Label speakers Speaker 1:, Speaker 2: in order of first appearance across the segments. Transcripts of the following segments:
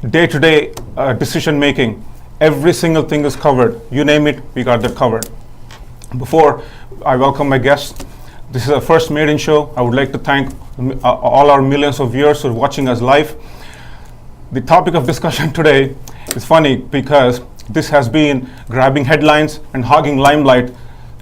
Speaker 1: day-to-day decision making. Every single thing is covered. You name it, we got that covered. Before I welcome my guests, this is our first maiden show. I would like to thank all our millions of viewers who are watching us live. The topic of discussion today is funny because this has been grabbing headlines and hogging limelight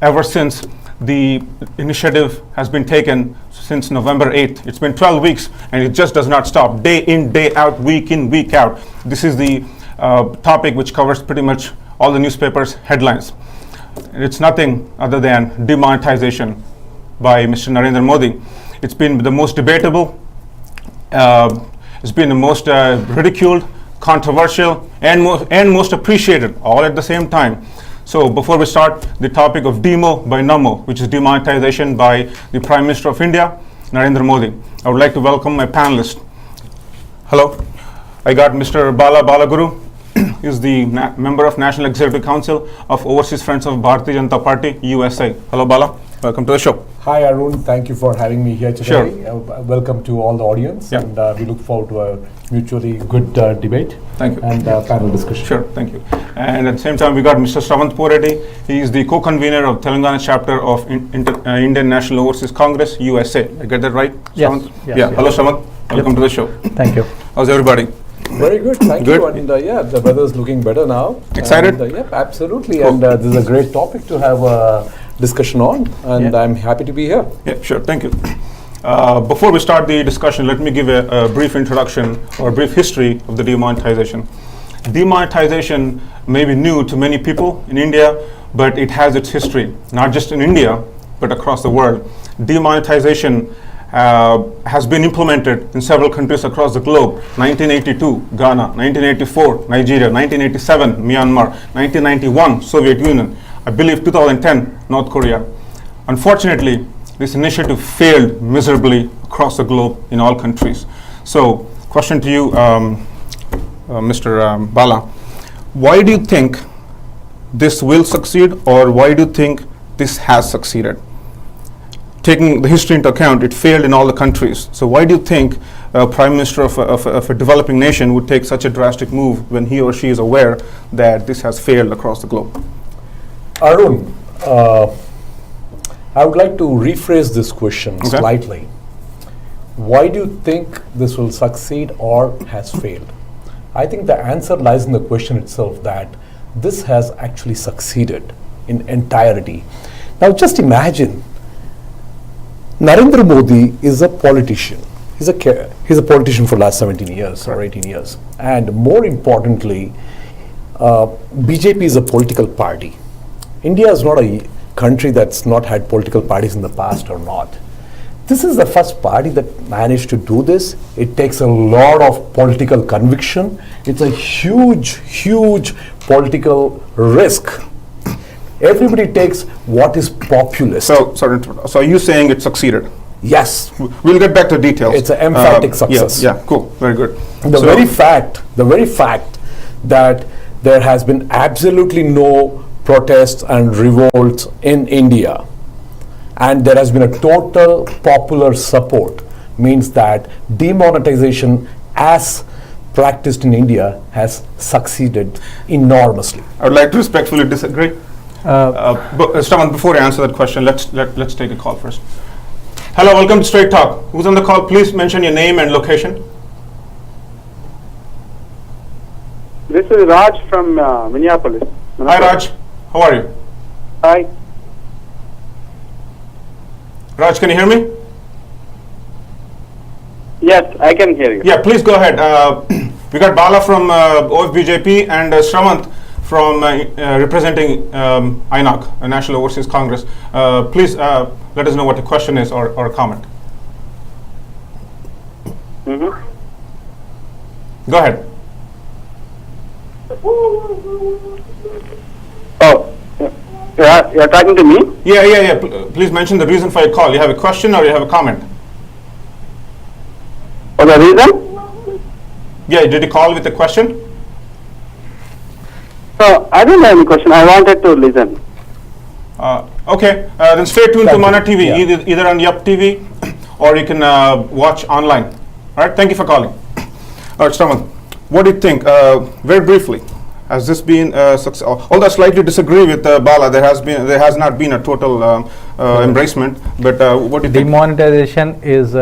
Speaker 1: ever since the initiative has been taken since November 8th. It's been 12 weeks and it just does not stop. Day in, day out, week in, week out. This is the topic which covers pretty much all the newspapers' headlines. It's nothing other than demonetization by Mr. Narendra Modi. It's been the most debatable, it's been the most ridiculed, controversial, and most appreciated, all at the same time. So before we start, the topic of demo by Namo, which is demonetization by the Prime Minister of India, Narendra Modi. I would like to welcome my panelists. Hello, I got Mr. Bala Balaguru. He is the member of National Executive Council of Overseas Friends of Bharatiya Janata Party, USA. Hello, Bala. Welcome to the show.
Speaker 2: Hi, Arun. Thank you for having me here today.
Speaker 1: Sure.
Speaker 2: Welcome to all the audience, and we look forward to a mutually good debate.
Speaker 1: Thank you.
Speaker 2: And panel discussion.
Speaker 1: Sure, thank you. And at the same time, we got Mr. Shravant Poreddy. He is the co-convener of Telangana chapter of Indian National Overseas Congress, USA. I get that right,
Speaker 3: Yes.
Speaker 1: Shravant?
Speaker 3: Yes.
Speaker 1: Yeah. Hello, Shravant. Welcome to the show.
Speaker 3: Thank you.
Speaker 1: How's everybody?
Speaker 2: Very good, thank
Speaker 1: Good.
Speaker 2: you. And yeah, the weather's looking better now.
Speaker 1: Excited?
Speaker 2: And, yep, absolutely.
Speaker 1: Cool.
Speaker 2: And this is a great topic to have a discussion on, and I'm happy to be here.
Speaker 1: Yeah, sure. Thank you. Before we start the discussion, let me give a brief introduction or a brief history of the demonetization. Demonetization may be new to many people in India, but it has its history, not just in India, but across the world. Demonetization has been implemented in several countries across the globe. 1982, Ghana; 1984, Nigeria; 1987, Myanmar; 1991, Soviet Union; I believe 2010, North Korea. Unfortunately, this initiative failed miserably across the globe in all countries. So, question to you, Mr. Bala, why do you think this will succeed, or why do you think this has succeeded? Taking the history into account, it failed in all the countries. So why do you think a Prime Minister of a developing nation would take such a drastic move when he or she is aware that this has failed across the globe?
Speaker 2: Arun, I would like to rephrase this question slightly. Why do you think this will succeed or has failed? I think the answer lies in the question itself, that this has actually succeeded in entirety. Now just imagine, Narendra Modi is a politician. He's a politician for the last 17 years or 18 years. And more importantly, BJP is a political party. India is not a country that's not had political parties in the past or not. This is the first party that managed to do this. It takes a lot of political conviction. It's a huge, huge political risk. Everybody takes what is populist.
Speaker 1: So are you saying it succeeded?
Speaker 2: Yes.
Speaker 1: We'll get back to details.
Speaker 2: It's an emphatic success.
Speaker 1: Yeah, cool, very good.
Speaker 2: The very fact that there has been absolutely no protests and revolts in India, and there has been a total popular support, means that demonetization as practiced in India has succeeded enormously.
Speaker 1: I would like to respectfully disagree. But Shravan, before I answer that question, let's take a call first. Hello, welcome to Straight Talk. Who's on the call? Please mention your name and location.
Speaker 4: This is Raj from Minneapolis.
Speaker 1: Hi, Raj. How are you?
Speaker 4: Hi.
Speaker 1: Raj, can you hear me?
Speaker 4: Yes, I can hear you.
Speaker 1: Yeah, please go ahead. We got Bala from OFBJP and Shravant from representing INOC, National Overseas Congress. Please let us know what the question is or a comment. Go ahead.
Speaker 4: Oh, you're talking to me?
Speaker 1: Yeah. Please mention the reason for your call. You have a question or you have a comment?
Speaker 4: For the reason?
Speaker 1: Yeah, did you call with a question?
Speaker 4: So, I don't have any question. I wanted to listen.
Speaker 1: Okay, then stay tuned to Mana TV, either on Yup TV or you can watch online. All right, thank you for calling. All right, Shravan, what do you think? Very briefly, has this been success? Although I slightly disagree with Bala, there has not been a total embracement. But what do you think?
Speaker 3: Demonetization is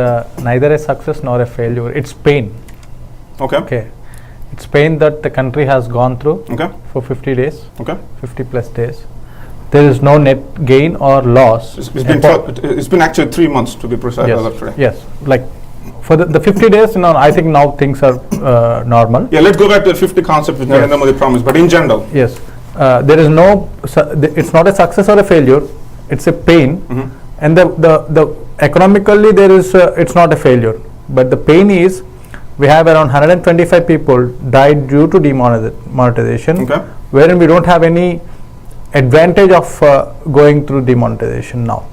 Speaker 3: neither a success nor a failure. It's pain.
Speaker 1: Okay.
Speaker 3: Okay. It's pain that the country has gone through for 50 days, 50 plus days. There is no net gain or loss.
Speaker 1: It's been actually 3 months to be precise.
Speaker 3: Yes,
Speaker 1: as of today.
Speaker 3: yes. Like for the 50 days, I think now things are normal.
Speaker 1: Yeah, let's go back to the 50 concept which Narendra Modi promised, but in general.
Speaker 3: Yes. There is no, it's not a success or a failure, it's a pain. And the economically there is, it's not a failure. But the pain is, we have around 125 people died due to demonetization, wherein we don't have any advantage of going through demonetization now.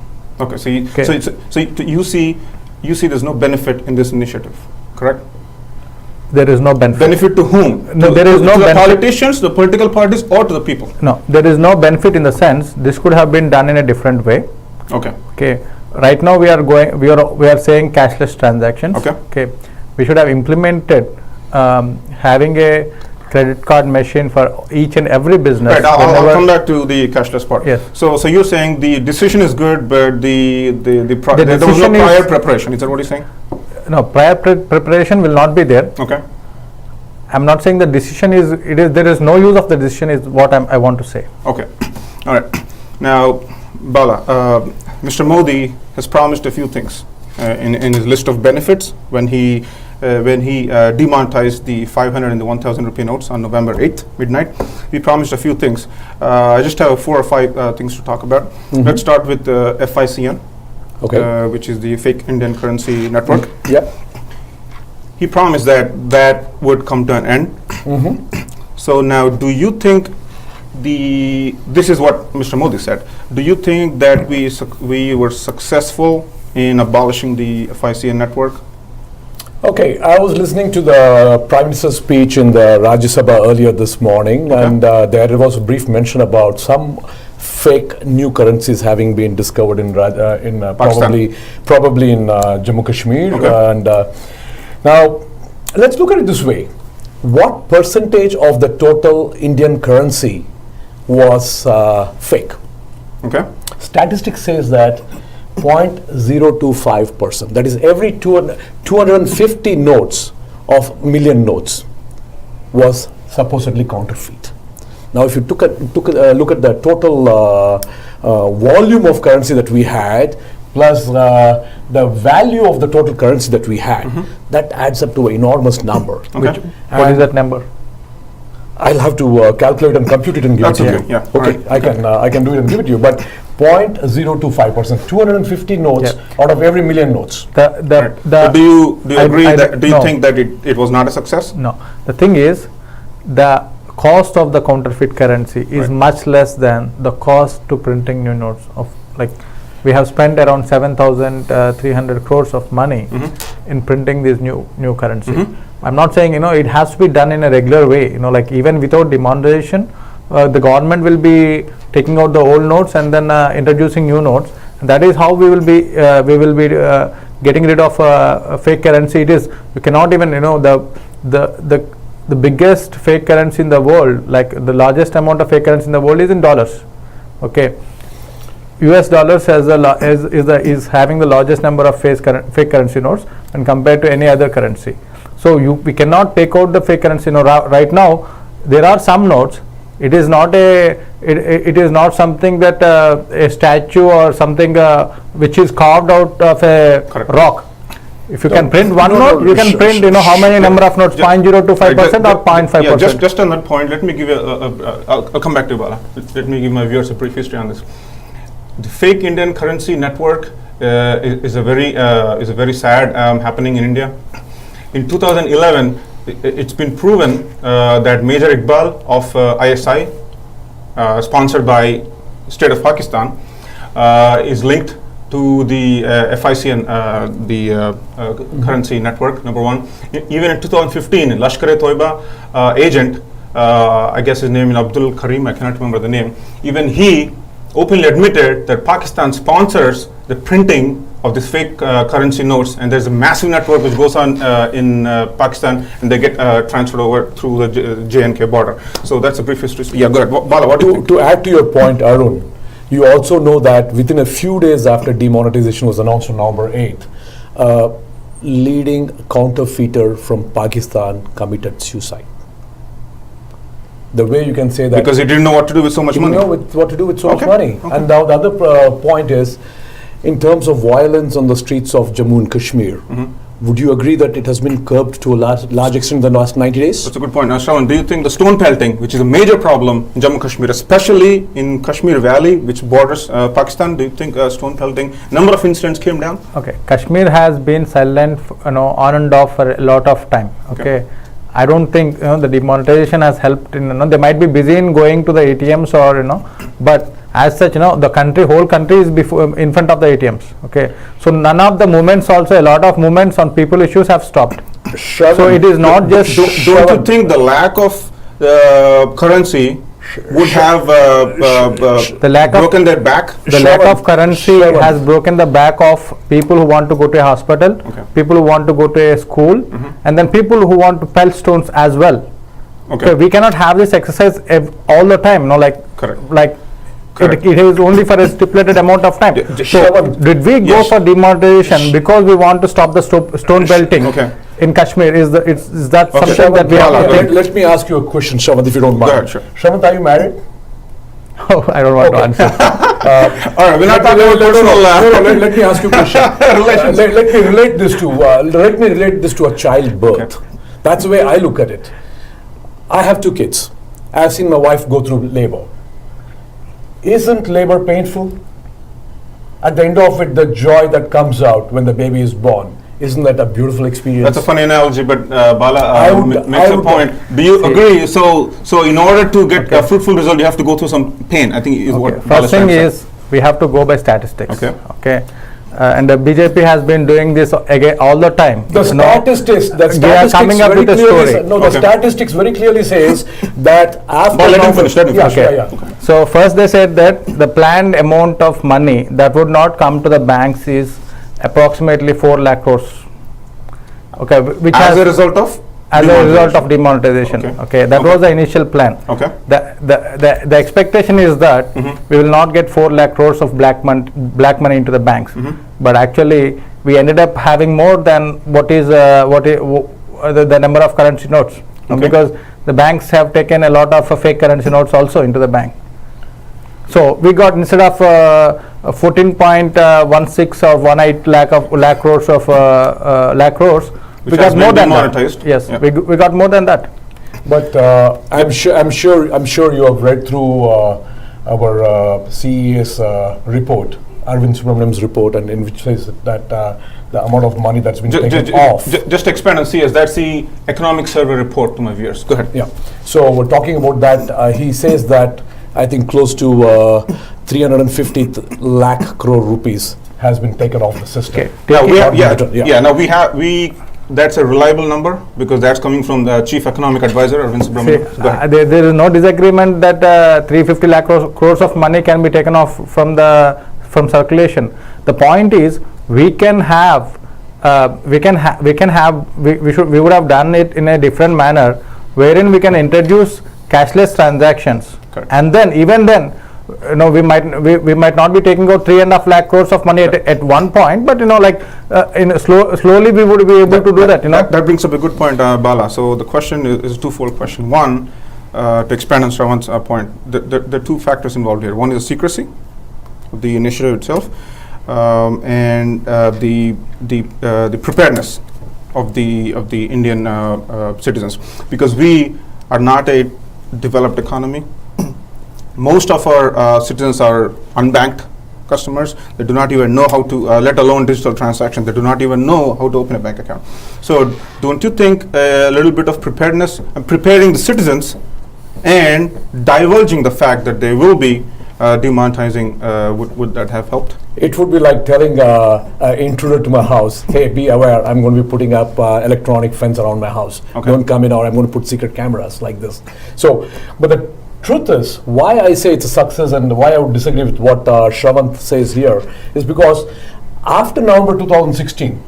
Speaker 1: Okay, so you see there's no benefit in this initiative, correct?
Speaker 3: There is no benefit.
Speaker 1: Benefit to whom?
Speaker 3: No, there is no benefit.
Speaker 1: To the politicians, the political parties, or to the people?
Speaker 3: No, there is no benefit in the sense this could have been done in a different way.
Speaker 1: Okay.
Speaker 3: Okay. Right now we are saying cashless transactions. Okay. We should have implemented having a credit card machine for each and every business.
Speaker 1: Right, I'll come back to the cashless part.
Speaker 3: Yes.
Speaker 1: So you're saying the decision is good, but there was no prior preparation. Is that what you're saying?
Speaker 3: No, prior preparation will not be there.
Speaker 1: Okay.
Speaker 3: I'm not saying the decision is. There is no use of the decision. Is what I want to say.
Speaker 1: Okay. All right. Now, Bala, Mr. Modi has promised a few things in his list of benefits when he demonetized the 500 and the 1,000 rupee notes on November 8th, midnight. He promised a few things. I just have 4 or 5 things to talk about. Let's start with FICN, which is the fake Indian currency network.
Speaker 2: Yeah.
Speaker 1: He promised that would come to an end. So now, do you think this is what Mr. Modi said, do you think that we were successful in abolishing the FICN network?
Speaker 2: Okay, I was listening to the Prime Minister's speech in the Rajya Sabha earlier this morning, and there was a brief mention about some fake new currencies having been discovered in probably in Jammu Kashmir. And now, let's look at it this way: what percentage of the total Indian currency was fake?
Speaker 1: Okay.
Speaker 2: Statistics says that 0.025%. That is, every 250 notes of million notes was supposedly counterfeit. Now, if you took a look at the total volume of currency that we had, plus the value of the total currency that we had, that adds up to an enormous number.
Speaker 1: Okay.
Speaker 3: What is that number?
Speaker 2: I'll have to calculate and compute it and give it to you.
Speaker 1: Yeah.
Speaker 2: Okay, right. I can do it and give it to you. But 0.025%, 250 notes out of every million notes.
Speaker 1: Do you agree that? Do you think that it was not a success?
Speaker 3: No. The thing is, the cost of the counterfeit currency is much less than the cost to printing new notes. We have spent around 7,300 crores of money in printing this new currency. I'm not saying it has to be done in a regular way. Even without demonetization, the government will be taking out the old notes and then introducing new notes. And that is how we will be getting rid of fake currency. It is, you cannot even the biggest fake currency in the world, like the largest amount of fake currency in the world is in dollars. Okay. US dollars is having the largest number of fake currency notes when compared to any other currency. So we cannot take out the fake currency. Right now there are some notes. It is not it is not something that a statue or something which is carved out of a rock. If you can print one note, you can print how many number of notes, 0.025% or 0.5%.
Speaker 1: Just on that point, let me give you I'll come back to you, Bala. Let me give my viewers a brief history on this. The fake Indian currency network is a very sad happening in India. In 2011, it's been proven that Major Iqbal of ISI, sponsored by State of Pakistan, is linked to the FICN, the currency network, number one. Even in 2015, Lashkar-e-Toiba agent, I guess his name is Abdul Karim, I cannot remember the name, even he openly admitted that Pakistan sponsors the printing of these fake currency notes, and there's a massive network which goes on in Pakistan, and they get transferred over through the J&K border. So that's a brief history. Yeah, go ahead. Bala, what do you think?
Speaker 2: To add to your point, Arun, you also know that within a few days after demonetization was announced on November 8th, leading counterfeiter from Pakistan committed suicide. The way you can say that,
Speaker 1: because he didn't know what to do with so much money.
Speaker 2: Know what to do with so much
Speaker 1: Okay.
Speaker 2: money.
Speaker 1: Okay.
Speaker 2: And now the other point is, in terms of violence on the streets of Jammu and Kashmir, would you agree that it has been curbed to a large extent in the last 90 days?
Speaker 1: That's a good point. Now, Shravan, do you think the stone pelting, which is a major problem in Jammu and Kashmir, especially in Kashmir Valley, which borders Pakistan, do you think stone pelting, number of incidents came down?
Speaker 3: Okay, Kashmir has been silent, on and off for a lot of time. Okay, I don't think the demonetization has helped. They might be busy in going to the ATMs or but as such, the whole country is in front of the ATMs. Okay, so none of the movements, also a lot of movements on people issues have stopped. So it is not just.
Speaker 1: Don't you think the lack of currency would have
Speaker 3: the lack
Speaker 1: broken their back?
Speaker 3: The lack of currency has broken the back of people who want to go to a hospital, people who want to go to a school, and then people who want to pelt stones as well. Okay, we cannot have this exercise all the time.
Speaker 1: Correct.
Speaker 3: It is only for a stipulated amount of time. So did we go for demonetization because we want to stop the stone belting in Kashmir? Is that something that we have to take?
Speaker 2: Let me ask you a question, Shravan, if you don't mind.
Speaker 1: Go ahead, sure.
Speaker 2: Shravan, are you married?
Speaker 3: Oh, I don't want to answer.
Speaker 1: All right, we're not talking about personal.
Speaker 2: Let me ask you a question. Let me relate this to a childbirth. That's the way I look at it. I have 2 kids. I have seen my wife go through labor. Isn't labor painful? At the end of it, the joy that comes out when the baby is born, isn't that a beautiful experience?
Speaker 1: That's a funny analogy, but Bala makes a point. Do you agree? So in order to get a fruitful result, you have to go through some pain, I think is what Bala
Speaker 3: First thing is, we have to go by statistics. Okay. And the BJP has been doing this again all the time.
Speaker 2: The statistics
Speaker 3: coming up with a story.
Speaker 2: The statistics very clearly says that after.
Speaker 1: Let him finish.
Speaker 3: So first they said that the planned amount of money that would not come to the banks is approximately 4 lakh crores. Okay, which
Speaker 1: as a result of
Speaker 3: demonetization. Okay, that was the initial plan.
Speaker 1: Okay.
Speaker 3: The expectation is that we will not get 4 lakh crores of black money into the banks, but actually we ended up having more than what is the number of currency notes, because the banks have taken a lot of fake currency notes also into the bank. So we got, instead of 14.16 or 18 lakh crores of lakh crores, we got more than that. Yes, we got more than that.
Speaker 2: But I'm sure you have read through our CES report, Arvind Subramanian's report, and in which says that the amount of money that's been taken off.
Speaker 1: Just expand on CS. That's the economic survey report to my viewers. Go ahead.
Speaker 2: Yeah. So we're talking about that. He says that I think close to 350 lakh crore rupees has been taken off the system.
Speaker 1: That's a reliable number because that's coming from the chief economic advisor, Arvind Subramanian.
Speaker 3: There is no disagreement that 350 lakh crores of money can be taken off from circulation. The point is, we would have done it in a different manner, wherein we can introduce cashless transactions.
Speaker 1: Correct.
Speaker 3: And then even then, we might not be taking out 3.5 lakh crores of money at one point, but slowly we would be able to do that.
Speaker 1: That brings up a good point, Bala. So the question is a twofold question. One, to expand on Shravan's point, there are 2 factors involved here. One is secrecy of the initiative itself, and the preparedness of the Indian citizens, because we are not a developed economy. Most of our citizens are unbanked customers. They do not even know how to, let alone digital transactions, they do not even know how to open a bank account. So don't you think a little bit of preparedness and preparing the citizens and divulging the fact that they will be demonetizing, would that have helped?
Speaker 2: It would be like telling an intruder to my house, hey, be aware, I'm going to be putting up electronic fence around my house. Don't come in, or I'm going to put secret cameras like this. So, but Truth is, why I say it's a success and why I would disagree with what Shravant says here is because after November 2016,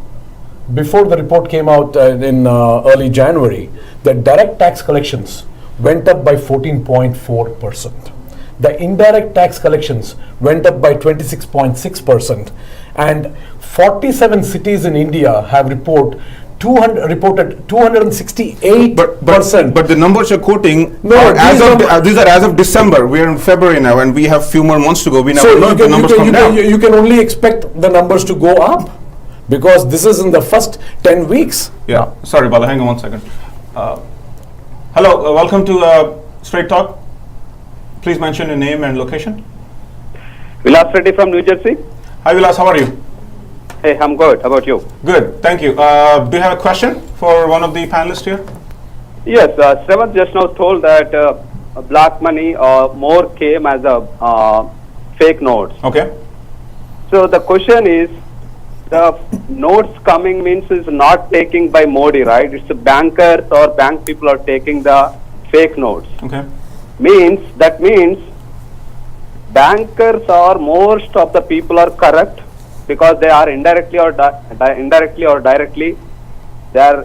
Speaker 2: before the report came out in early January, the direct tax collections went up by 14.4%. The indirect tax collections went up by 26.6%, and 47 cities in India have reported 268%.
Speaker 1: But the numbers you're quoting
Speaker 2: No,
Speaker 1: are
Speaker 2: these
Speaker 1: these are as of December. We are in February now, and we have few more months to go. We never
Speaker 2: So
Speaker 1: know if the numbers come down.
Speaker 2: you can only expect the numbers to go up because this is in the first 10 weeks.
Speaker 1: Yeah, sorry, Bala, hang on 1 second. Hello, welcome to Straight Talk. Please mention your name and location.
Speaker 4: Vilas Reddy from New Jersey.
Speaker 1: Hi, Vilas, how are you?
Speaker 4: Hey, I'm good. How about you?
Speaker 1: Good, thank you. Do you have a question for one of the panelists here?
Speaker 4: Yes, Srevanth just now told that black money more came as a fake notes.
Speaker 1: Okay.
Speaker 4: So the question is, the notes coming means is not taking by Modi, right? It's the bankers or bank people are taking the fake notes.
Speaker 1: Okay.
Speaker 4: That means bankers or most of the people are correct because they are indirectly or directly they are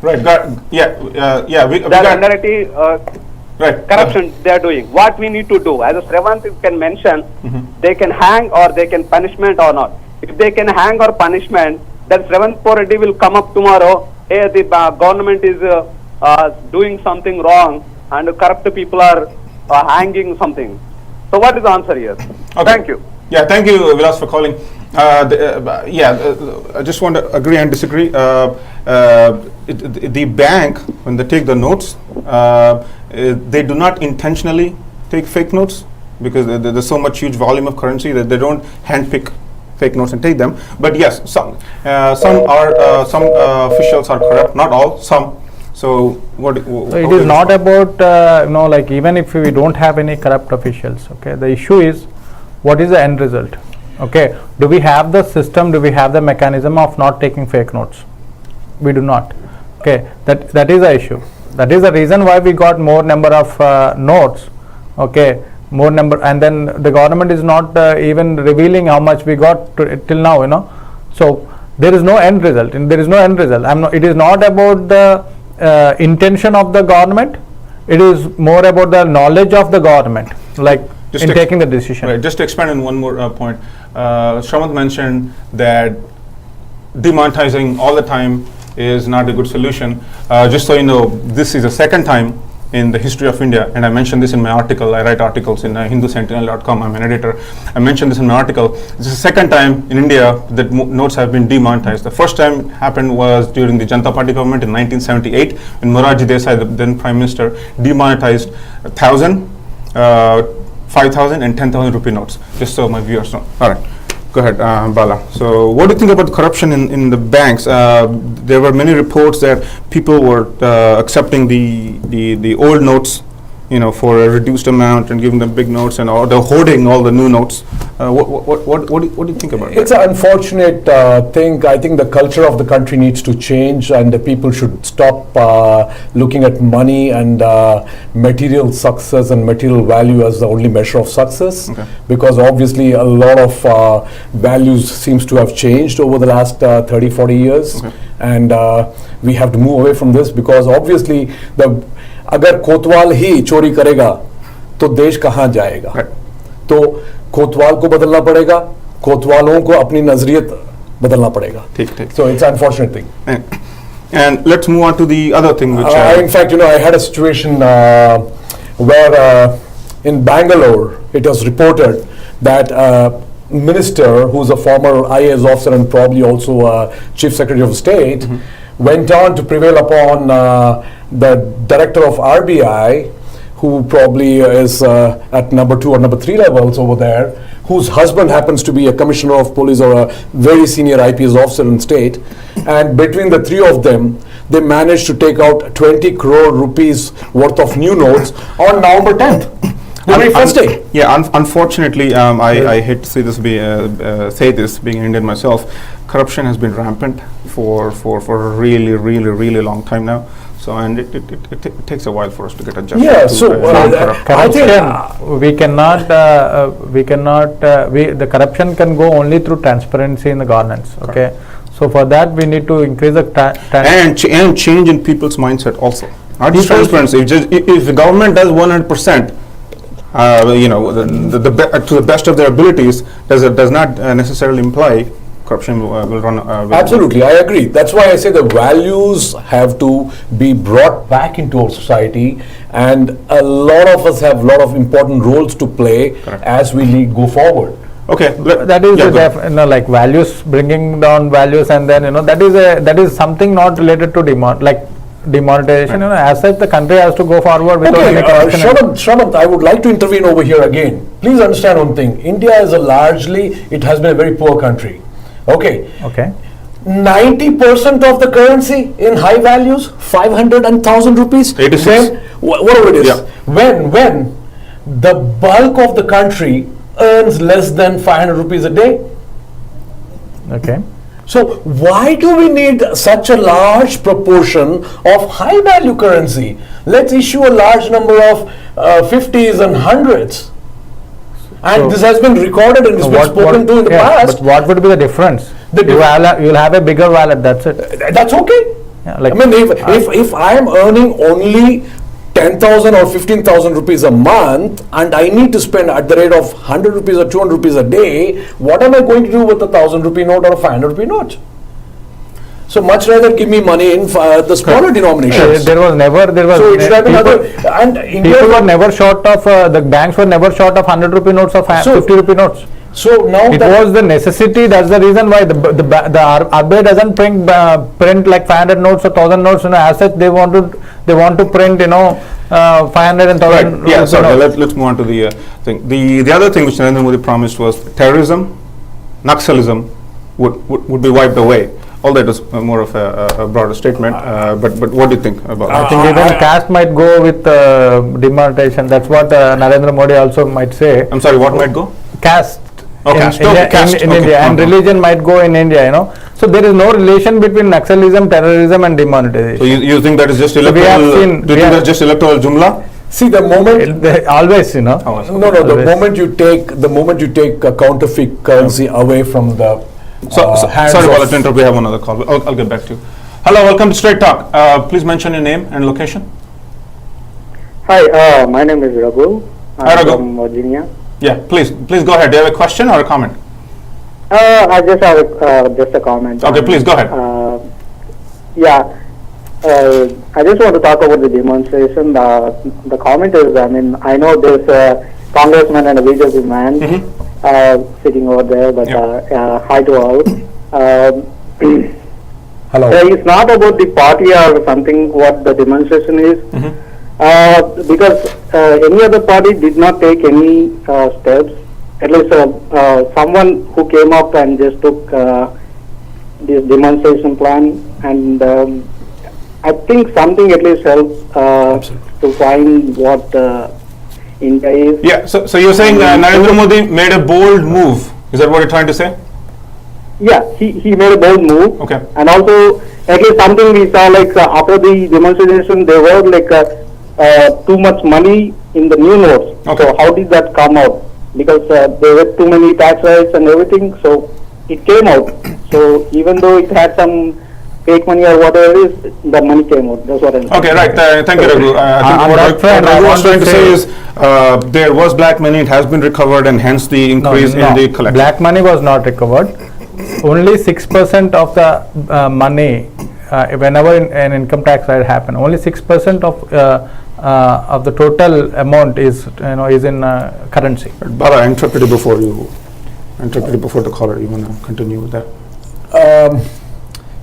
Speaker 1: Right. We
Speaker 4: they are
Speaker 1: got
Speaker 4: indirectly
Speaker 1: right.
Speaker 4: corruption they are doing. What we need to do, as a Srevanth can mention, they can hang or they can punishment or not. If they can hang or punishment, then Srevanth Reddy will come up tomorrow. Hey, the government is doing something wrong and corrupt people are hanging something. So what is the answer here?
Speaker 1: Okay.
Speaker 4: Thank you.
Speaker 1: Yeah, thank you, Vilas, for calling. I just want to agree and disagree. The bank, when they take the notes, they do not intentionally take fake notes because there's so much huge volume of currency that they don't handpick fake notes and take them. But yes, some officials are corrupt, not all, some. So what?
Speaker 3: So it is not about like even if we don't have any corrupt officials. Okay, the issue is what is the end result? Okay, do we have the system? Do we have the mechanism of not taking fake notes? We do not. Okay, that is the issue. That is the reason why we got more number of notes. Okay, more number, and then the government is not even revealing how much we got till now. So there is no end result. And there is no end result. It is not about the intention of the government. It is more about the knowledge of the government, like in taking the decision.
Speaker 1: Right. Just to expand on one more point, Shravanth mentioned that demonetizing all the time is not a good solution. Just so you know, this is the second time in the history of India, and I mentioned this in my article. I write articles in hindusentinel.com. I'm an editor. I mentioned this in my article. This is the second time in India that notes have been demonetized. The first time happened was during the Janata Party government in 1978, when Morarji Desai, the then Prime Minister, demonetized 1,000, 5,000 and 10,000 rupee notes. Just so my viewers know. All right. Go ahead, Bala. So what do you think about corruption in the banks? There were many reports that people were accepting the old notes, for a reduced amount and giving them big notes, and they're hoarding all the new notes. What do you think about that?
Speaker 2: It's an unfortunate thing. I think the culture of the country needs to change, and the people should stop looking at money and material success and material value as the only measure of success.
Speaker 1: Okay.
Speaker 2: Because obviously a lot of values seems to have changed over the last 30-40 years.
Speaker 1: Okay.
Speaker 2: And we have to move away from this, because obviously अगर कोतवाल ही चोरी करेगा तो देश कहाँ जाएगा? तो कोतवाल को बदलना पड़ेगा, कोतवालों को अपनी नजरियत बदलना पड़ेगा.
Speaker 1: ठीक.
Speaker 2: So it's an unfortunate thing.
Speaker 1: And let's move on to the other thing, which
Speaker 2: in fact, I had a situation where in Bangalore it was reported that minister, who's a former IAS officer and probably also chief secretary of state, went on to prevail upon the director of RBI, who probably is at number 2 or number 3 levels over there, whose husband happens to be a commissioner of police or a very senior IPS officer in state. And between the 3 of them, they managed to take out 20 crore rupees worth of new notes on November 10th. The very first day.
Speaker 1: Yeah, unfortunately, I hate to say this, being an Indian myself, corruption has been rampant for a really long time now. So, and it takes a while for us to get adjusted.
Speaker 2: Yeah,
Speaker 1: to,
Speaker 2: so
Speaker 1: non-corrupt.
Speaker 2: I think
Speaker 3: the corruption can go only through transparency in the governance. Okay, so for that we need to increase the
Speaker 1: and change in people's mindset also. Not just transparency. If the government does 100%, to the best of their abilities, does not necessarily imply corruption will run.
Speaker 2: Absolutely, I agree. That's why I say the values have to be brought back into our society, and a lot of us have a lot of important roles to play as we go forward.
Speaker 1: Okay,
Speaker 3: that is like values, bringing down values, and then that is something not related to demonetization. As such, the country has to go forward without any corruption.
Speaker 2: Shravanth, I would like to intervene over here again. Please understand one thing. India is it has been a very poor country. Okay. 90% of the currency in high values, 500 and 1,000 rupees.
Speaker 1: 86.
Speaker 2: Whatever it is.
Speaker 1: Yeah.
Speaker 2: When the bulk of the country earns less than 500 rupees a day.
Speaker 3: Okay.
Speaker 2: So why do we need such a large proportion of high value currency? Let's issue a large number of 50s and 100s. And this has been recorded and it's been spoken to in the past.
Speaker 3: But what would be the difference? You'll have a bigger wallet, that's it.
Speaker 2: That's okay.
Speaker 3: Yeah,
Speaker 2: I mean, if I am earning only 10,000 or 15,000 rupees a month and I need to spend at the rate of 100 rupees or 200 rupees a day, what am I going to do with a 1,000 rupee note or a 500 rupee note? So much rather give me money in the smaller denominations.
Speaker 3: There was
Speaker 2: So it should have been
Speaker 3: people were never short of the banks were never short of 100 rupee notes or 50 rupee notes.
Speaker 2: So now
Speaker 3: it was the necessity. That's the reason why the RBI doesn't print like 500 notes or 1,000 notes. As such, they want to print 500 and 1,000.
Speaker 1: Right. Yeah. So let's move on to the thing. The other thing which Narendra Modi promised was terrorism, Naxalism would be wiped away. Although it was more of a broader statement, but what do you think about that?
Speaker 3: I think even caste might go with demonetization. That's what Narendra Modi also might say.
Speaker 1: I'm sorry, what might go?
Speaker 3: Caste.
Speaker 1: Caste.
Speaker 3: In India, and religion might go in India, So there is no relation between Naxalism, terrorism, and demonetization.
Speaker 1: So you think that is just electoral? Do you think that's just electoral jumla?
Speaker 2: See, the moment
Speaker 3: always,
Speaker 2: No. The moment you take a counterfeit currency away from the
Speaker 1: sorry about that, we have another call. I'll get back to you. Hello, welcome to Straight Talk. Please mention your name and location.
Speaker 5: Hi, my name is Raghu.
Speaker 1: Hi, Raghu.
Speaker 5: From Virginia.
Speaker 1: Yeah, please go ahead. Do you have a question or a comment?
Speaker 5: I just have just a comment.
Speaker 1: Okay, please go ahead.
Speaker 5: I just want to talk about the demonstration. The comment is, I know there's a congressman and a BJP man sitting over there, but hi to all.
Speaker 2: Hello.
Speaker 5: It's not about the party or something what the demonstration is. Because any other party did not take any steps. At least someone who came up and just took this demonstration plan, and I think something at least helped to find what India is.
Speaker 1: Yeah, so you're saying Narendra Modi made a bold move. Is that what you're trying to say?
Speaker 5: Yeah, he made a bold move.
Speaker 1: Okay.
Speaker 5: And also, at least something we saw, like after the demonstration, there was like too much money in the new notes.
Speaker 1: Okay.
Speaker 5: So how did that come out? Because there were too many tax rates and everything, so it came out. So even though it had some fake money or whatever it is, the money came out. That's what I'm saying.
Speaker 1: Okay, right. Thank you, Raghu. I think what Raghu was trying to say is there was black money, it has been recovered, and hence the increase in the collection.
Speaker 3: Black money was not recovered. Only 6% of the money, whenever an income tax rate happen, only 6% of the total amount is in currency.
Speaker 1: Bala, I interrupted you before the caller. You want to continue with that?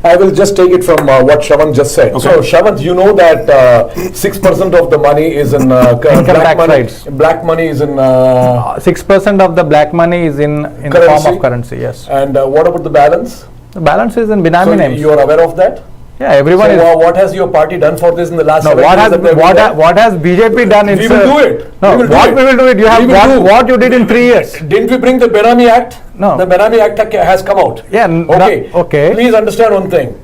Speaker 2: I will just take it from what Shravanth just said.
Speaker 1: Okay.
Speaker 2: So Shravanth, you know that 6% of the money is in black money. Black money is in
Speaker 3: 6% of the black money is in the form of currency. Yes.
Speaker 2: And what about the balance?
Speaker 3: The balance is in Binami names.
Speaker 2: You are aware of that?
Speaker 3: Yeah, everyone is.
Speaker 2: What has your party done for this in the last 7 years?
Speaker 3: What has BJP done?
Speaker 2: We will do it.
Speaker 3: No, we will do it? You have what you did in 3 years.
Speaker 2: Didn't we bring the Benami Act?
Speaker 3: No.
Speaker 2: The Benami Act has come out.
Speaker 3: Yeah.
Speaker 2: Okay. Please understand one thing.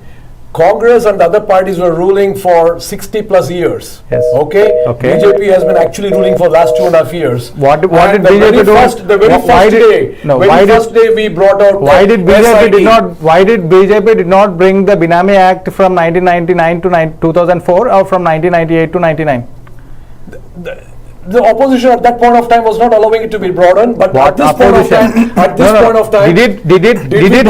Speaker 2: Congress and the other parties were ruling for 60 plus years.
Speaker 3: Yes.
Speaker 2: Okay?
Speaker 3: Okay.
Speaker 2: BJP has been actually ruling for the last 2.5 years.
Speaker 3: What did
Speaker 2: And
Speaker 3: BJP do?
Speaker 2: the very
Speaker 3: Why
Speaker 2: first
Speaker 3: did-
Speaker 2: day,
Speaker 3: no,
Speaker 2: very
Speaker 3: why did-
Speaker 2: first day we brought out
Speaker 3: Why
Speaker 2: the
Speaker 3: did BJP
Speaker 2: SIT.
Speaker 3: did not? Why did BJP did not bring the Binami Act from 1999 to 2004 or from 1998 to 99?
Speaker 2: The opposition at that point of time was not allowing it to be brought in, but at this point of time,
Speaker 3: Did it
Speaker 2: we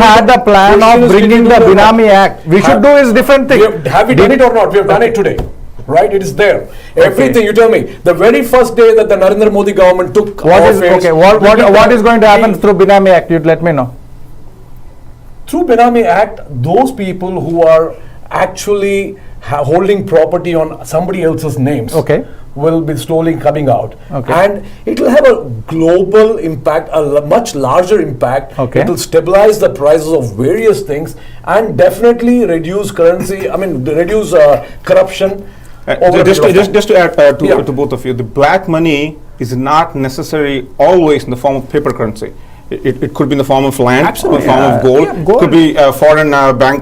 Speaker 3: have
Speaker 2: do-
Speaker 3: the plan
Speaker 2: question
Speaker 3: of
Speaker 2: is, did
Speaker 3: bringing
Speaker 2: we
Speaker 3: the
Speaker 2: do it or not?
Speaker 3: Binami Act? We should do is different thing.
Speaker 2: Have we done it or not? We have done it today. Right? It is there. Everything, you tell me. The very first day that the Narendra Modi government took
Speaker 3: What is
Speaker 2: office,
Speaker 3: okay? What is going to happen through Binami Act? You'd let me know.
Speaker 2: through Binami Act, those people who are actually holding property on somebody else's names
Speaker 3: Okay.
Speaker 2: will be slowly coming out.
Speaker 3: Okay.
Speaker 2: And it will have a global impact, a much larger impact.
Speaker 3: Okay.
Speaker 2: It will stabilize the prices of various things and definitely reduce currency, reduce corruption. over a
Speaker 1: Just
Speaker 2: period of time.
Speaker 1: to add
Speaker 2: Yeah.
Speaker 1: to both of you, the black money is not necessarily always in the form of paper currency. It could be in the form of land,
Speaker 2: Absolutely.
Speaker 1: in the form of gold.
Speaker 2: Yeah, gold.
Speaker 1: Could be foreign bank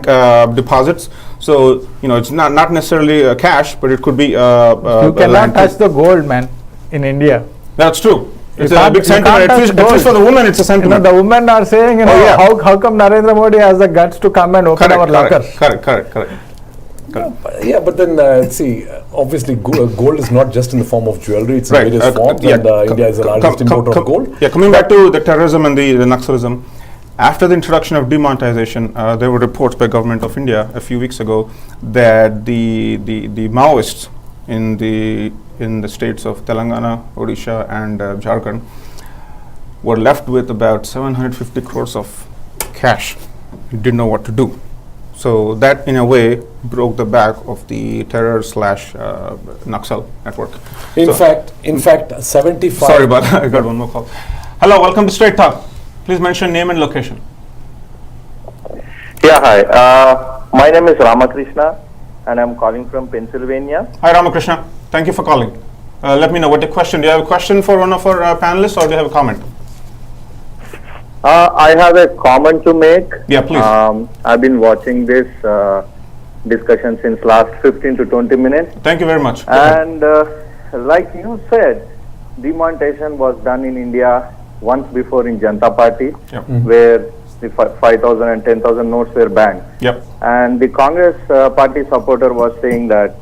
Speaker 1: deposits. So it's not necessarily cash, but it could be.
Speaker 3: You cannot
Speaker 1: land
Speaker 3: touch
Speaker 1: too.
Speaker 3: the gold, man, in India.
Speaker 1: That's true. It's
Speaker 3: You
Speaker 1: a
Speaker 3: can't-
Speaker 1: big
Speaker 3: you
Speaker 1: sentiment.
Speaker 3: can't
Speaker 1: At least
Speaker 3: touch
Speaker 1: for the
Speaker 3: gold.
Speaker 1: woman, it's a sentiment.
Speaker 3: The women are saying,
Speaker 1: Oh, yeah.
Speaker 3: how come Narendra Modi has the guts to come and open our lockers?
Speaker 1: Correct.
Speaker 2: Yeah, but then see, obviously gold is not just in the form of jewelry, it's
Speaker 1: Right.
Speaker 2: in various forms,
Speaker 1: Yeah,
Speaker 2: and India is the largest importer of gold.
Speaker 1: Yeah, coming back to the terrorism and the Naxalism, after the introduction of demonetization, there were reports by government of India a few weeks ago that the Maoists in the states of Telangana, Odisha, and Jharkhand were left with about 750 crores of cash. Didn't know what to do. So that, in a way, broke the back of the terror / Naxal network.
Speaker 2: In
Speaker 1: So-
Speaker 2: fact, 75.
Speaker 1: Sorry about that. I got one more call. Hello, welcome to Straight Talk. Please mention name and location.
Speaker 6: Yeah, hi. My name is Ramakrishna, and I'm calling from Pennsylvania.
Speaker 1: Hi, Ramakrishna. Thank you for calling. Let me know what your question. Do you have a question for one of our panelists, or do you have a comment?
Speaker 6: I have a comment to make.
Speaker 1: Yeah, please.
Speaker 6: I've been watching this discussion since last 15 to 20 minutes.
Speaker 1: Thank you very much. Go ahead.
Speaker 6: And like you said, demonetization was done in India once before in Janata Party,
Speaker 1: Yep.
Speaker 6: where the 5,000 and 10,000 notes were banned.
Speaker 1: Yep.
Speaker 6: And the Congress party supporter was saying that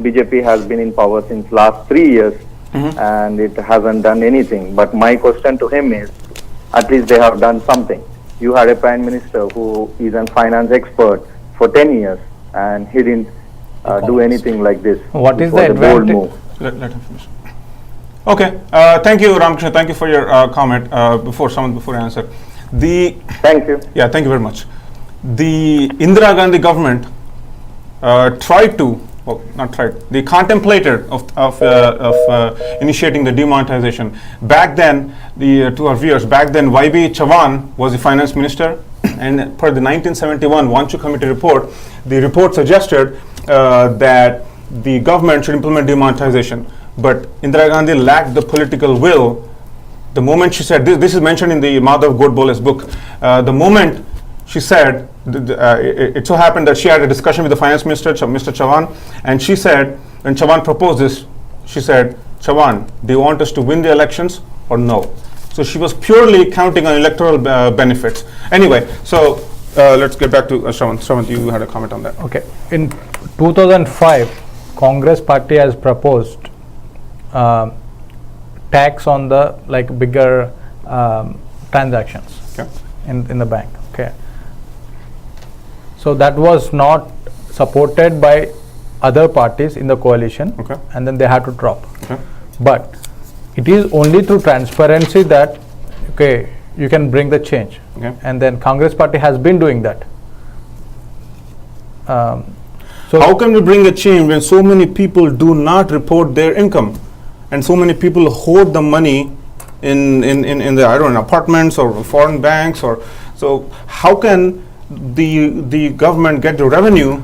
Speaker 6: BJP has been in power since last 3 years and it hasn't done anything. But my question to him is, at least they have done something. You had a prime minister who is a finance expert for 10 years and he didn't do anything like this.
Speaker 3: What
Speaker 6: It
Speaker 3: is
Speaker 6: was
Speaker 3: the
Speaker 6: a bold
Speaker 3: advantage?
Speaker 6: move.
Speaker 1: Let him finish. Okay. Thank you, Ramakrishna. Thank you for your comment. Before I answer,
Speaker 6: Thank you.
Speaker 1: Yeah, thank you very much. The Indira Gandhi government they contemplated of initiating the demonetization. Back then, to our viewers, back then YB Chavan was the finance minister, and per the 1971 Vanchu Committee report, the report suggested that the government should implement demonetization. But Indira Gandhi lacked the political will. The moment she said, this is mentioned in the Madhav Godbole's book, the moment she said, it so happened that she had a discussion with the finance minister, Mr. Chavan, and she said, when Chavan proposed this, she said, Chavan, do you want us to win the elections or no? So she was purely counting on electoral benefits. Anyway, so let's get back to Shravan. Shravan, you had a comment on that.
Speaker 3: Okay. In 2005, Congress party has proposed tax on the bigger transactions
Speaker 1: Okay.
Speaker 3: in the bank. Okay. So that was not supported by other parties in the coalition,
Speaker 1: Okay.
Speaker 3: and then they had to drop.
Speaker 1: Okay.
Speaker 3: But it is only through transparency that you can bring the change.
Speaker 1: Okay.
Speaker 3: And then Congress party has been doing that. So
Speaker 1: How can we bring a change when so many people do not report their income, and so many people hoard the money in the apartments or foreign banks, or so? How can the government get the revenue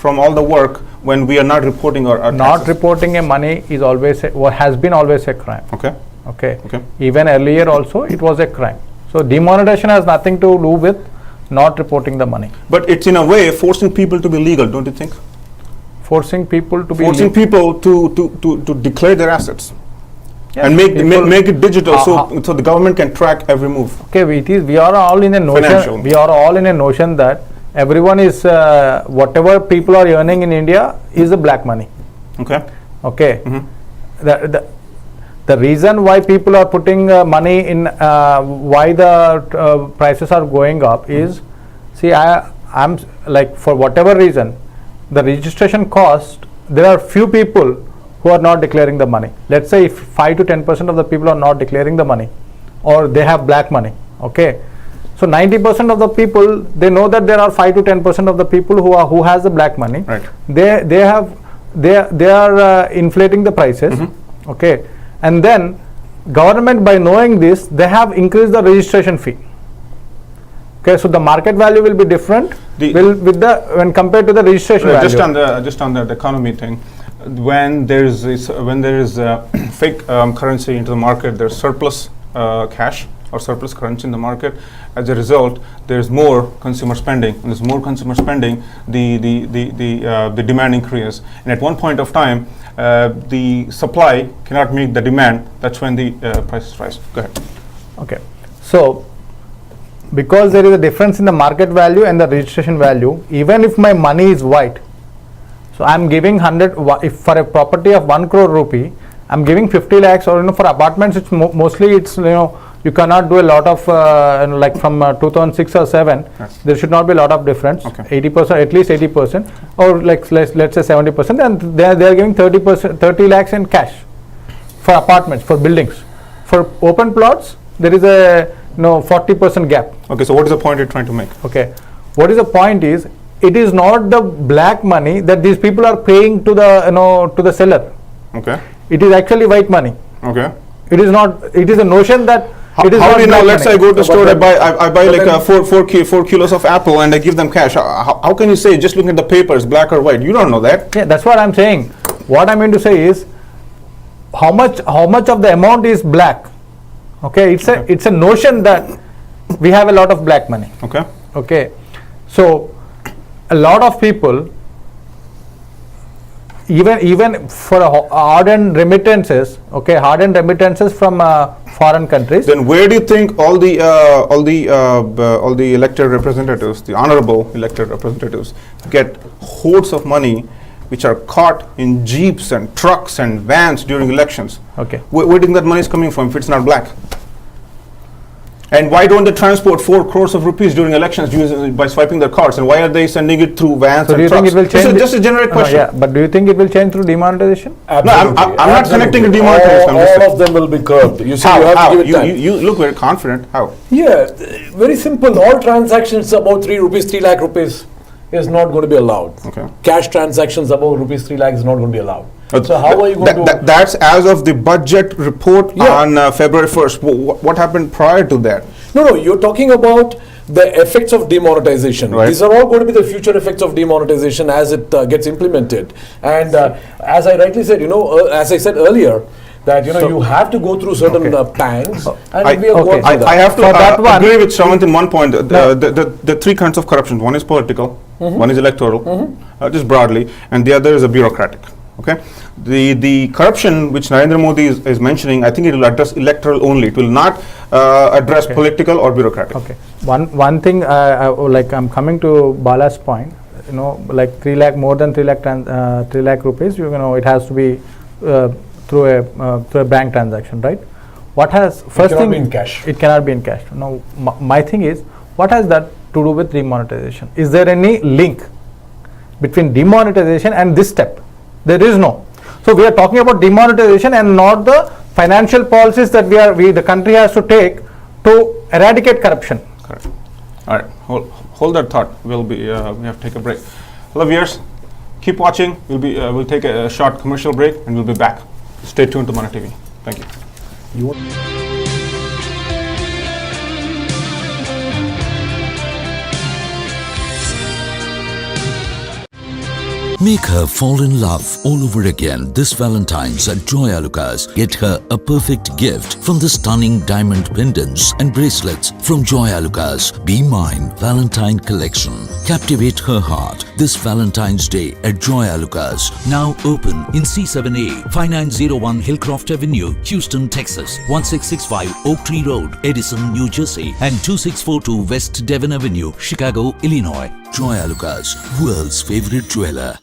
Speaker 1: from all the work when we are not reporting our
Speaker 3: not
Speaker 1: taxes?
Speaker 3: reporting a money is always has been always a crime.
Speaker 1: Okay.
Speaker 3: Okay.
Speaker 1: Okay.
Speaker 3: Even earlier also it was a crime. So demonetization has nothing to do with not reporting the money.
Speaker 1: But it's in a way forcing people to be legal, don't you think?
Speaker 3: Forcing people to be
Speaker 1: Forcing people to declare their assets.
Speaker 3: Yes,
Speaker 1: And make
Speaker 3: people-
Speaker 1: it digital, so the government can track every move.
Speaker 3: Okay, we are all in a
Speaker 1: Financial.
Speaker 3: notion. We are all in a notion that everyone is whatever people are earning in India is the black money.
Speaker 1: Okay.
Speaker 3: Okay.
Speaker 1: Mm-hmm.
Speaker 3: The reason why people are putting money in, why the prices are going up is, see, I'm like, for whatever reason, the registration cost, there are few people who are not declaring the money. Let's say if 5 to 10% of the people are not declaring the money, or they have black money. Okay. So 90% of the people, they know that there are 5 to 10% of the people who has the black money.
Speaker 1: Right.
Speaker 3: They are inflating the prices. Okay. And then government, by knowing this, they have increased the registration fee. Okay, so the market value will be different when compared to the registration value.
Speaker 1: Just on the economy thing, when there is fake currency into the market, there's surplus cash or surplus currency in the market. As a result, there's more consumer spending. When there's more consumer spending, the demand increases. And at one point of time, the supply cannot meet the demand. That's when the prices rise. Go ahead.
Speaker 3: Okay, so because there is a difference in the market value and the registration value, even if my money is white, so I'm giving 100, if for a property of 1 crore rupee, I'm giving 50 lakhs, or for apartments, it's mostly it's you cannot do a lot of like from 2006 or 7.
Speaker 1: Yes.
Speaker 3: There should not be a lot of difference.
Speaker 1: Okay.
Speaker 3: 80%, at least 80%, or like let's say 70%, and they are giving 30 lakhs in cash for apartments, for buildings. For open plots, there is a 40% gap.
Speaker 1: Okay, so what is the point you're trying to make?
Speaker 3: Okay, what is the point is, it is not the black money that these people are paying to the to the seller.
Speaker 1: Okay.
Speaker 3: It is actually white money.
Speaker 1: Okay.
Speaker 3: It is not. It is a notion that it is
Speaker 1: How
Speaker 3: not
Speaker 1: do you know?
Speaker 3: black
Speaker 1: Let's say I
Speaker 3: money.
Speaker 1: go to the store, I buy like 4 kilos of apple, and I give them cash. How can you say just looking at the papers, black or white? You don't know that.
Speaker 3: Yeah, that's what I'm saying. What I mean to say is, how much of the amount is black? Okay, it's a notion that we have a lot of black money.
Speaker 1: Okay.
Speaker 3: Okay, so a lot of people, even for ardent remittances, okay, ardent remittances from foreign countries.
Speaker 1: Then where do you think all the elected representatives, the honorable elected representatives, get hordes of money, which are caught in jeeps and trucks and vans during elections?
Speaker 3: Okay.
Speaker 1: Where do you think that money is coming from if it's not black? And why don't they transport 4 crores of rupees during elections by swiping their cards? And why are they sending it through vans
Speaker 3: So
Speaker 1: and
Speaker 3: do you
Speaker 1: trucks?
Speaker 3: think it will change?
Speaker 1: This is just a generic question.
Speaker 3: Yeah, but do you think it will change through demonetization?
Speaker 1: I'm not connecting to demonetization. I'm just
Speaker 2: All of them will be curbed. You see,
Speaker 1: How?
Speaker 2: you have
Speaker 1: How?
Speaker 2: to give it time.
Speaker 1: You look very confident. How?
Speaker 2: Yeah, very simple. All transactions above 3 lakh rupees is not going to be allowed.
Speaker 1: Okay.
Speaker 2: Cash transactions above rupees 3 lakh is not going to be allowed. So how are you going to?
Speaker 1: That's as of the budget report
Speaker 2: Yeah.
Speaker 1: on February 1st. What happened prior to that?
Speaker 2: No, you're talking about the effects of demonetization.
Speaker 1: Right.
Speaker 2: These are all going to be the future effects of demonetization as it gets implemented. And as I rightly said, as I said earlier, that you have to go through certain pangs, and we are going through that.
Speaker 1: I have to
Speaker 3: For that one-
Speaker 1: agree with Shravanth in one point. The 3 kinds of corruption: one is political, one is electoral, just broadly, and the other is a bureaucratic. Okay, the corruption which Narendra Modi is mentioning, I think it will address electoral only. It will not address political or bureaucratic.
Speaker 3: Okay. One thing, like I'm coming to Bala's point. Like 3 lakh, more than 3 lakh, 3 lakh rupees. It has to be through a bank transaction, right? What has first
Speaker 2: It cannot
Speaker 3: thing?
Speaker 2: be in cash.
Speaker 3: It cannot be in cash. No, my thing is, what has that to do with demonetization? Is there any link between demonetization and this step? There is no. So we are talking about demonetization and not the financial policies that the country has to take to eradicate corruption.
Speaker 1: Correct. All right, hold that thought. We have to take a break. Hello viewers, keep watching. We'll take a short commercial break and we'll be back. Stay tuned to Mana TV. Thank you.
Speaker 7: Make her fall in love all over again this Valentine's at Joy Alucas. Get her a perfect gift from the stunning diamond pendants and bracelets from Joy Alucas. Be Mine Valentine Collection. Captivate her heart this Valentine's Day at Joy Alucas. Now open in C7A, 5901 Hillcroft Avenue, Houston, Texas. 1665 Oak Tree Road, Edison, New Jersey, and 2642 West Devon Avenue, Chicago, Illinois. Joy Alucas, world's favorite jeweler.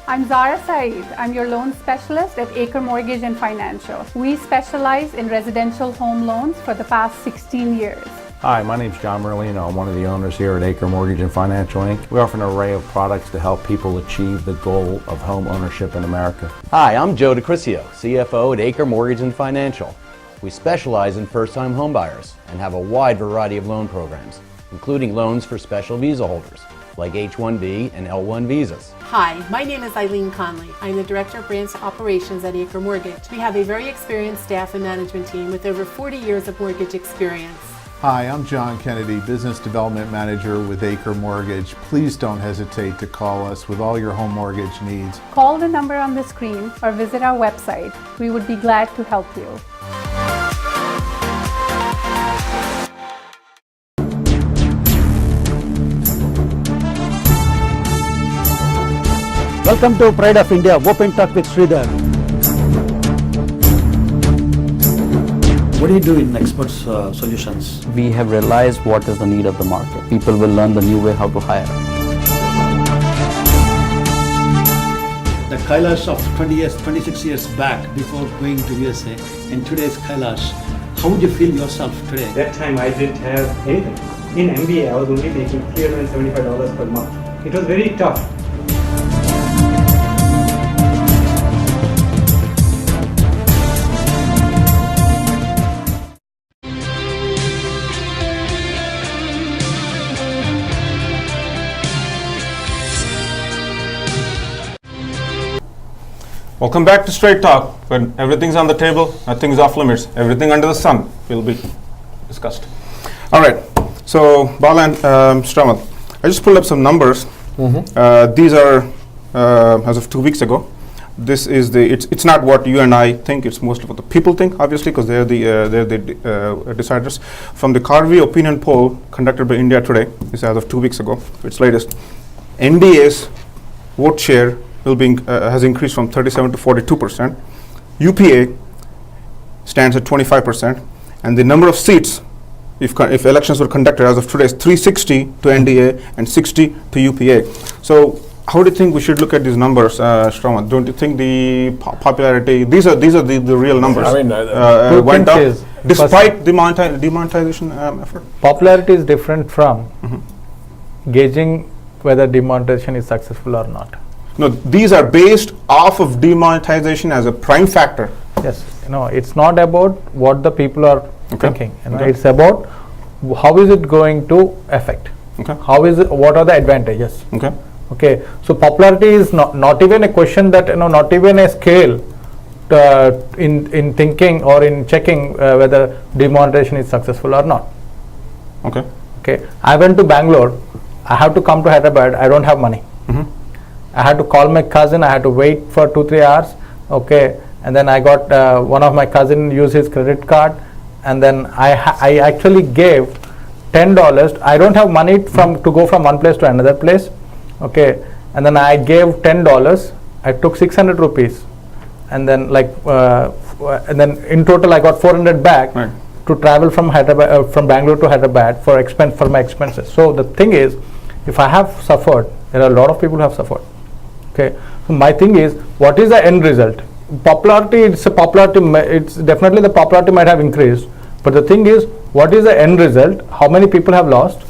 Speaker 8: I'm Zara Saeed. I'm your loan specialist at Acre Mortgage and Financial. We specialize in residential home loans for the past 16 years.
Speaker 9: Hi, my name is John Merlino. I'm one of the owners here at Acre Mortgage and Financial Inc. We offer an array of products to help people achieve the goal of home ownership in America.
Speaker 10: Hi, I'm Joe DeCrisio, CFO at Acre Mortgage and Financial. We specialize in first-time homebuyers and have a wide variety of loan programs, including loans for special visa holders, like H-1B and L-1 visas.
Speaker 11: Hi, my name is Eileen Conley. I'm the Director of Branch Operations at Acre Mortgage. We have a very experienced staff and management team with over 40 years of mortgage experience.
Speaker 12: Hi, I'm John Kennedy, Business Development Manager with Acre Mortgage. Please don't hesitate to call us with all your home mortgage needs.
Speaker 8: Call the number on the screen or visit our website. We would be glad to help you.
Speaker 13: Welcome to Pride of India, Open Talk with Sridhar. What do you do in Expert Solutions?
Speaker 14: We have realized what is the need of the market. People will learn the new way how to hire.
Speaker 13: The Kailash of 26 years back before going to USA and today's Kailash, how would you feel yourself today?
Speaker 15: That time I didn't have anything. In MBA I was only making $375 per month. It was very tough.
Speaker 1: Welcome back to Straight Talk, when everything's on the table, nothing's off limits, everything under the sun will be discussed. All right, so Bala and Stramath, I just pulled up some numbers. These are as of 2 weeks ago. This is it's not what you and I think, it's mostly what the people think, obviously, because they're the deciders. From the Carvey opinion poll conducted by India Today, this is as of 2 weeks ago, its latest. NDA's vote share has increased from 37 to 42%. UPA stands at 25%, and the number of seats, if elections were conducted as of today, is 360 to NDA and 60 to UPA. So, how do you think we should look at these numbers, Stramath? Don't you think the popularity? These are the real numbers.
Speaker 2: I mean,
Speaker 1: went up despite the demonetization effort.
Speaker 3: Popularity is different from gauging whether demonetization is successful or not.
Speaker 1: No, these are based off of demonetization as a prime factor.
Speaker 3: Yes, it's not about what the people are thinking. It's about how is it going to affect. What are the advantages. Okay. So popularity is not even a question that not even a scale in thinking or in checking whether demonetization is successful or not. Okay. I went to Bangalore. I have to come to Hyderabad. I don't have money. I had to call my cousin. I had to wait for 2-3 hours. Okay, and then I got one of my cousin use his credit card, and then I actually gave $10. I don't have money to go from one place to another place. Okay, and then I gave $10. I took 600 rupees, and then and then in total I got 400 back to travel from Hyderabad, from Bangalore to Hyderabad for my expenses. So the thing is, if I have suffered, there are a lot of people who have suffered. Okay, so my thing is, what is the end result? Popularity, it's definitely the popularity might have increased, but the thing is, what is the end result? How many people have lost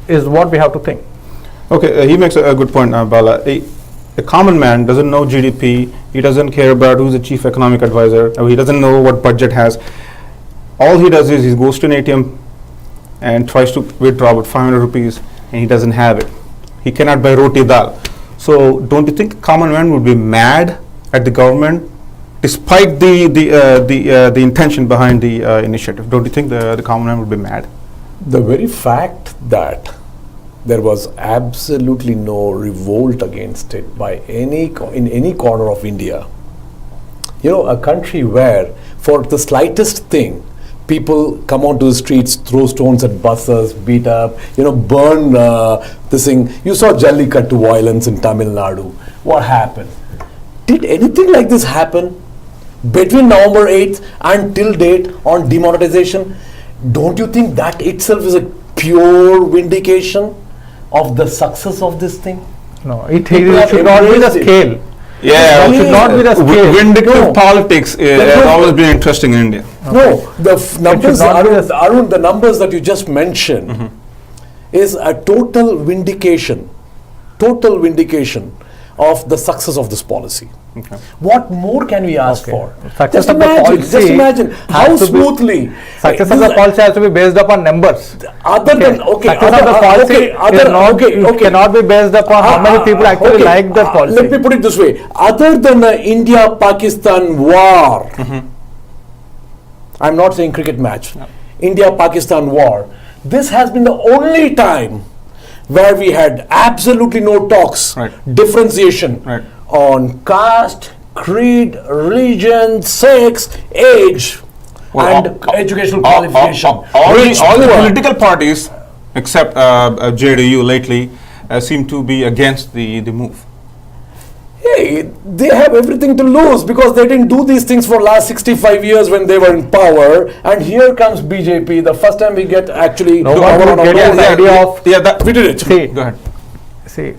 Speaker 3: is what we have to think.
Speaker 1: Okay, he makes a good point, Bala. A common man doesn't know GDP, he doesn't care about who's the chief economic advisor, he doesn't know what budget has. All he does is he goes to an ATM and tries to withdraw about 500 rupees and he doesn't have it. He cannot buy roti dal. So don't you think common man would be mad at the government despite the intention behind the initiative? Don't you think the common man would be mad?
Speaker 2: The very fact that there was absolutely no revolt against it by in any corner of India. A country where for the slightest thing, people come onto the streets, throw stones at buses, beat up, burn this thing. You saw Jallikattu violence in Tamil Nadu. What happened? Did anything like this happen between November 8th and till date on demonetization? Don't you think that itself is a pure vindication of the success of this thing?
Speaker 3: No, it should not be the scale.
Speaker 1: Yeah,
Speaker 3: it should not be the scale.
Speaker 1: Vindictive politics has always been interesting in India.
Speaker 2: No, the numbers, Arun, the numbers that you just mentioned is a total vindication of the success of this policy.
Speaker 1: Okay.
Speaker 2: What more can we ask for?
Speaker 3: Success of the policy
Speaker 2: just imagine how smoothly.
Speaker 3: Success of the policy has to be based upon numbers.
Speaker 2: Success of the policy
Speaker 3: cannot be based upon how many people actually like the policy.
Speaker 2: Let me put it this way: other than the India-Pakistan war, I'm not saying cricket match, India-Pakistan war. This has been the only time where we had absolutely no talks, differentiation on caste, creed, religion, sex, age, and educational qualification.
Speaker 1: All the political parties, except JDU lately, seem to be against the move.
Speaker 2: Hey, they have everything to lose because they didn't do these things for last 65 years when they were in power, and here comes BJP. The first time we get actually
Speaker 3: no one would get the idea of
Speaker 2: we did it.
Speaker 3: See,
Speaker 1: go ahead.
Speaker 3: See,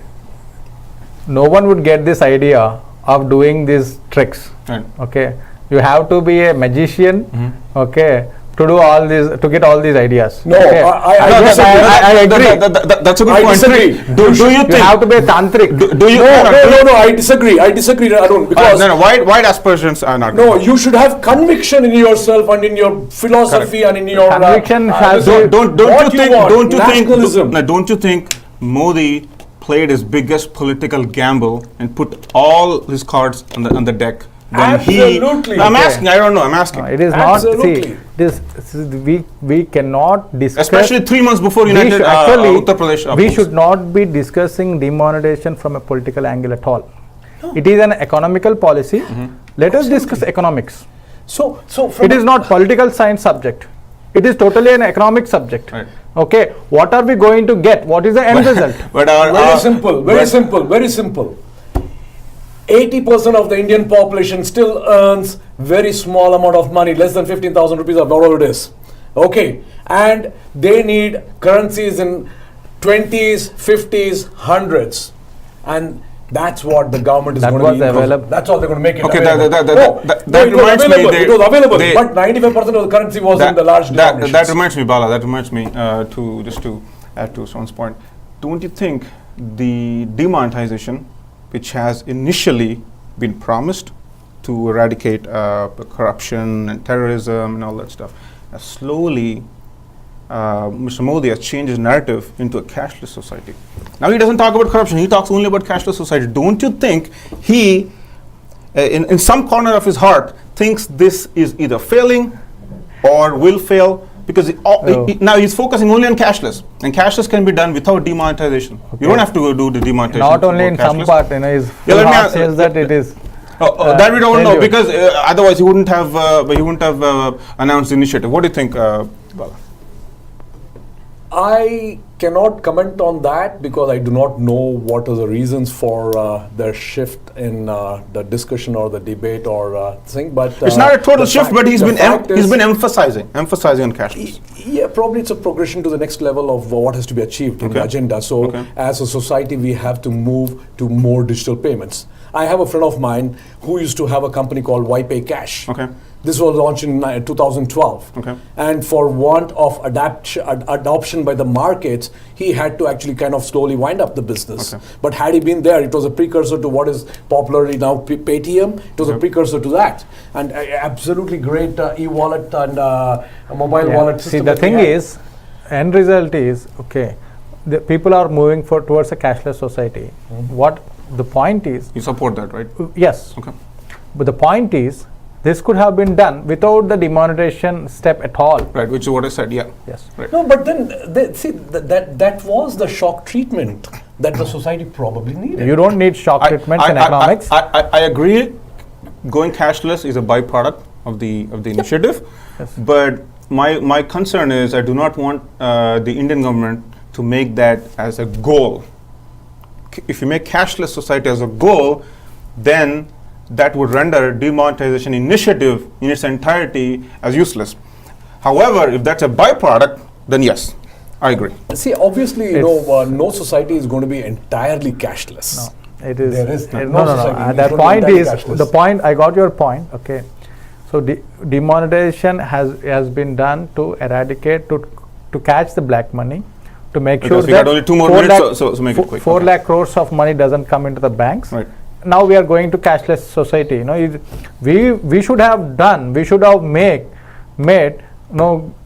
Speaker 3: no one would get this idea of doing these tricks.
Speaker 1: Right.
Speaker 3: Okay, you have to be a magician. Okay, to do all these, to get all these ideas.
Speaker 2: No,
Speaker 3: okay.
Speaker 2: I
Speaker 3: agree.
Speaker 1: That's a good point.
Speaker 2: Disagree.
Speaker 1: Do you think
Speaker 3: you have to be a tantric?
Speaker 2: No, I disagree, Arun, because
Speaker 1: wide aspirations are not.
Speaker 2: No, you should have conviction in yourself and in your philosophy and in your
Speaker 3: conviction.
Speaker 1: Don't you think Modi played his biggest political gamble and put all his cards on the deck?
Speaker 2: Absolutely.
Speaker 1: I'm asking. I don't know. I'm asking.
Speaker 3: It is
Speaker 2: Absolutely.
Speaker 3: not. See, we cannot discuss.
Speaker 1: Especially 3 months before United Uttar Pradesh.
Speaker 3: We should not be discussing demonetization from a political angle at all. No. It is an economical policy. Let us discuss economics.
Speaker 2: So
Speaker 3: it is not political science subject. It is totally an economic subject.
Speaker 1: Right.
Speaker 3: Okay. What are we going to get? What is the end result?
Speaker 2: Very simple. 80% of the Indian population still earns very small amount of money, less than 15,000 rupees or whatever it is. Okay, and they need currencies in 20s, 50s, 100s, and that's what the government is going to be available. That's all they're going to make it.
Speaker 1: Okay,
Speaker 2: available.
Speaker 1: that reminds me.
Speaker 2: It was available, but 95% of the currency was in the large denominations.
Speaker 1: That reminds me, Bala. That reminds me to add to Someone's point. Don't you think the demonetization, which has initially been promised to eradicate corruption and terrorism and all that stuff, slowly Mr. Modi has changed his narrative into a cashless society. Now he doesn't talk about corruption, he talks only about cashless society. Don't you think he, in some corner of his heart, thinks this is either failing or will fail? Because now he's focusing only on cashless, and cashless can be done without demonetization. Okay. You don't have to go do the demonetization.
Speaker 3: Not only in some part, his heart says that it is.
Speaker 1: That we don't know, because otherwise he wouldn't have announced the initiative. What do you think, Bala?
Speaker 2: I cannot comment on that because I do not know what are the reasons for the shift in the discussion or the debate or thing. But
Speaker 1: it's not a total shift, but he's been emphasizing on cashless.
Speaker 2: Yeah, probably it's a progression to the next level of what has to be achieved in the agenda. So as a society, we have to move to more digital payments. I have a friend of mine who used to have a company called YPay Cash.
Speaker 1: Okay.
Speaker 2: This was launched in 2012.
Speaker 1: Okay.
Speaker 2: And for want of adoption by the markets, he had to actually kind of slowly wind up the business.
Speaker 1: Okay.
Speaker 2: But had he been there, it was a precursor to what is popularly now Paytm. It was a precursor to that. And absolutely great e-wallet and a mobile wallet system.
Speaker 3: See, the thing is, end result is, the people are moving towards a cashless society. What the point is...
Speaker 1: You support that, right?
Speaker 3: Yes.
Speaker 1: Okay.
Speaker 3: But the point is, This could have been done without the demonetization step at all.
Speaker 1: Right, which is what I said, yeah.
Speaker 3: Yes.
Speaker 1: Right.
Speaker 2: No, but then, that was the shock treatment that the society probably needed.
Speaker 3: You don't need shock treatments in economics.
Speaker 1: I agree. Going cashless is a byproduct of the initiative,
Speaker 3: Yes.
Speaker 1: but my concern is I do not want the Indian government to make that as a goal. If you make cashless society as a goal, then that would render demonetization initiative in its entirety as useless. However, if that's a byproduct, then yes, I agree.
Speaker 2: See, obviously, no society is going to be entirely cashless.
Speaker 3: No, it is.
Speaker 2: There is
Speaker 3: no.
Speaker 2: society
Speaker 3: That
Speaker 2: is
Speaker 3: point
Speaker 2: entirely
Speaker 3: is
Speaker 2: cashless.
Speaker 3: the point. I got your point. Okay, so demonetization has been done to eradicate, to catch the black money, to make
Speaker 1: Because
Speaker 3: sure
Speaker 1: we
Speaker 3: that
Speaker 1: got only 2 more
Speaker 3: 4
Speaker 1: minutes,
Speaker 3: lakh-
Speaker 1: so make it quick.
Speaker 3: 4
Speaker 1: Okay.
Speaker 3: lakh crores of money doesn't come into the banks.
Speaker 1: Right.
Speaker 3: Now we are going to cashless society. We should have done. We should have made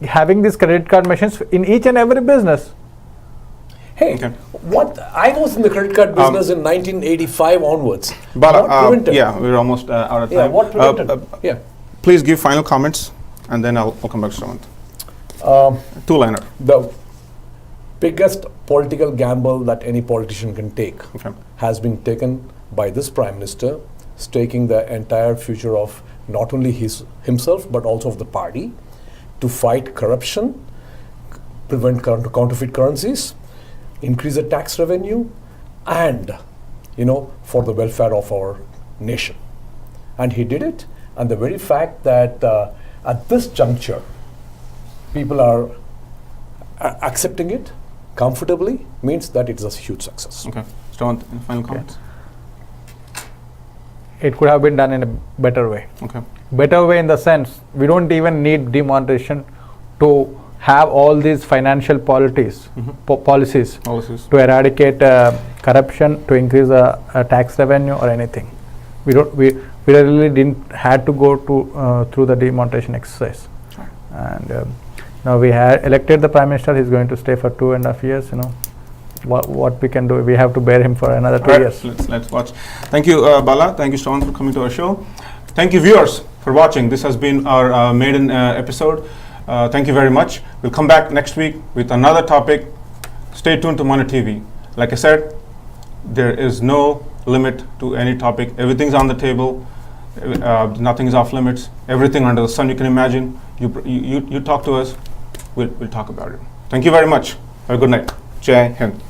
Speaker 3: having these credit card machines in each and every business.
Speaker 2: Hey, what I was in the credit card business in 1985 onwards.
Speaker 1: Bala,
Speaker 2: What prevented?
Speaker 1: yeah, we're almost out of time.
Speaker 2: Yeah, what prevented? Yeah.
Speaker 1: Please give final comments, and then I'll come back to Shamant. Two-liner.
Speaker 2: The biggest political gamble that any politician can take has been taken by this Prime Minister, staking the entire future of not only himself but also of the party to fight corruption, prevent counterfeit currencies, increase the tax revenue, and for the welfare of our nation. And he did it. And the very fact that at this juncture people are accepting it comfortably means that it's a huge success.
Speaker 1: Okay. Shamant, final comments?
Speaker 3: It could have been done in a better way.
Speaker 1: Okay.
Speaker 3: Better way in the sense we don't even need demonetization to have all these financial policies to eradicate corruption, to increase tax revenue or anything. We really didn't had to go to through the demonetization exercise. And now we had elected the Prime Minister. He's going to stay for 2.5 years. What we can do, we have to bear him for another 2 years.
Speaker 1: Let's watch. Thank you, Bala. Thank you, Shamant, for coming to our show. Thank you, viewers, for watching. This has been our maiden episode. Thank you very much. We'll come back next week with another topic. Stay tuned to Money TV. Like I said, there is no limit to any topic. Everything's on the table. Nothing is off limits. Everything under the sun you can imagine. You talk to us. We'll talk about it. Thank you very much. Have a good night. Jai Hind.